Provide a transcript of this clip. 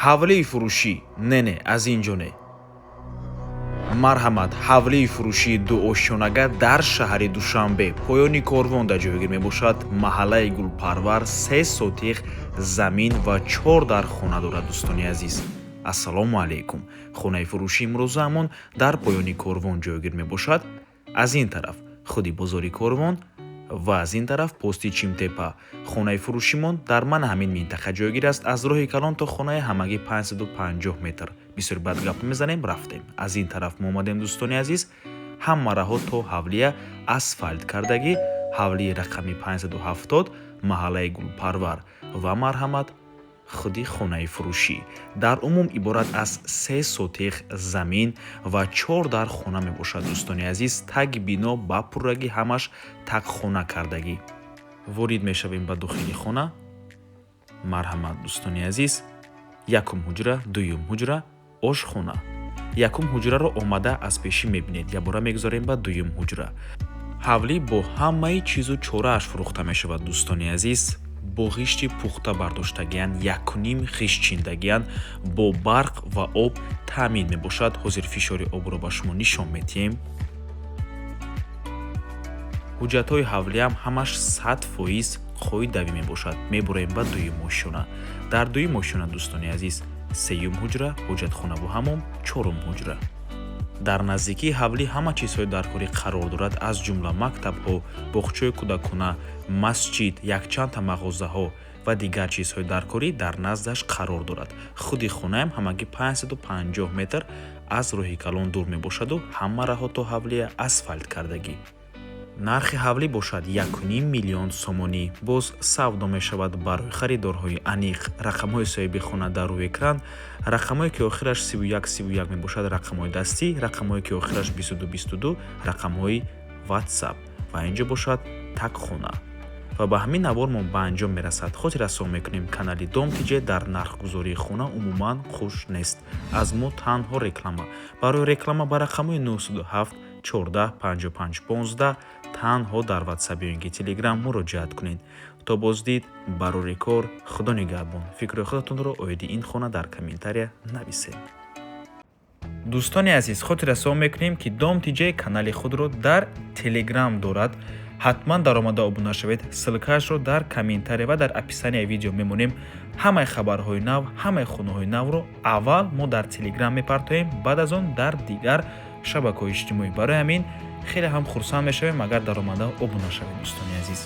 ҳавлии фурӯшӣ не аз ин ҷо не. марҳамат, ҳавлии фурӯшии дуошёнага дар шаҳри Душанбе поёни корвонда ҷойгир мебошад. Маҳаллаи Гулпарвар 3 сотиқ замин ва 4 дар хона дорад. дӯстони азиз, ассалому алайкум. хонаи фурӯшии имрӯзаамон дар поёни корвон ҷойгир мебошад. аз ин тараф худи бозори корвон ва аз ин тараф пости Чимтепа. хонаи фурӯшимон дар ман ҳамин минтақа ҷойгир аст. аз роҳи калон то хонаи ҳамагӣ 550 метр. бисёр бад гап мезанем, рафтем. аз ин тараф мо омадем дӯстони азиз. ҳама раҳо то ҳавлия асфальт кардагӣ, ҳавлии рақами 570, маҳаллаи Гулпарвар ва марҳамат худи хонаи фурӯшӣ. дар умум иборат аз 3 сотиқ замин ва 4 дар хона мебошад. дӯстони азиз, таги бино ба пуррагӣ ҳамаш тагхона кардагӣ. ворид мешавем ба дохили хона. марҳамат дӯстони азиз, якум ҳуҷра, дуюм ҳуҷра, ошхона. якум ҳуҷраро омада аз пешӣ мебинед. ябора мегузорем ба дуюм ҳуҷра. ҳавлӣ бо ҳамаи чизу чорааш фурӯхта мешавад. дӯстони азиз, бо ғишти пухта бардоштагиян, 1.5 ғишт чиндагиян, бо барқ ва об таъмин мебошад. ҳозир фишори обро ба шумо нишон медиҳем. ҳуҷҷатҳои ҳавлиам ҳамаш 100% қоидавӣ мебошад. мебурем ба дуюм ошёна. дар дуюм ошёна дӯстони азиз, сеюм ҳуҷра, ҳоҷатхона бо ҳаммом, чорум ҳуҷра. дар наздикии ҳавлӣ ҳама чизҳои даркорӣ қарор дорад, аз ҷумла мактабҳо, боғчаи кӯдакона, масҷид, якчандта мағозаҳо ва дигар чизҳои даркорӣ дар наздаш қарор дорад. худи хонаам ҳамагӣ 550 метр аз роҳи калон дур мебошаду ҳама раҳо то ҳавлия асфальт кардагӣ. нархи ҳавлӣ бошад 1.5 миллион сомонӣ. боз савдо мешавад барои харидорҳои аниқ. рақамҳои соҳиби хона дар рӯи экран. рақамҳое ки охираш 31 мебошад рақамҳои дастӣ, рақамҳое ки охираш 22 рақамҳои ватсап ва ин ҷо бошад тагхона. ва ба ҳамин навор мо ба анҷом мерасад. хотир расон мекунем, канали Домтиҷе дар нархгузории хона умуман хуш нест. аз мо танҳо реклама. барои реклама ба рақамҳои 907 14 55 15 танҳо дар ватсаби ё инки телеграм муроҷиат кунед. то боздид, барори кор, худо нигаҳбон. фикри худатонро оиди ин хона дар комментария нависед. дӯстони азиз, хотир расон мекунем ки Домтиҷе канали худро дар телеграм дорад. ҳатман даромада обуна шавед. ссилкаашро дар комментария ва дар описанияи видео мемонем. ҳамаи хабарҳои нав, ҳамаи хонаҳои навро аввал мо дар телеграм мепартоем, баъд аз он дар дигар шабакаҳои иҷтимоӣ. барои ҳамин хеле ҳам хурсанд мешавем агар даромада обуна шавед. дӯстони азиз.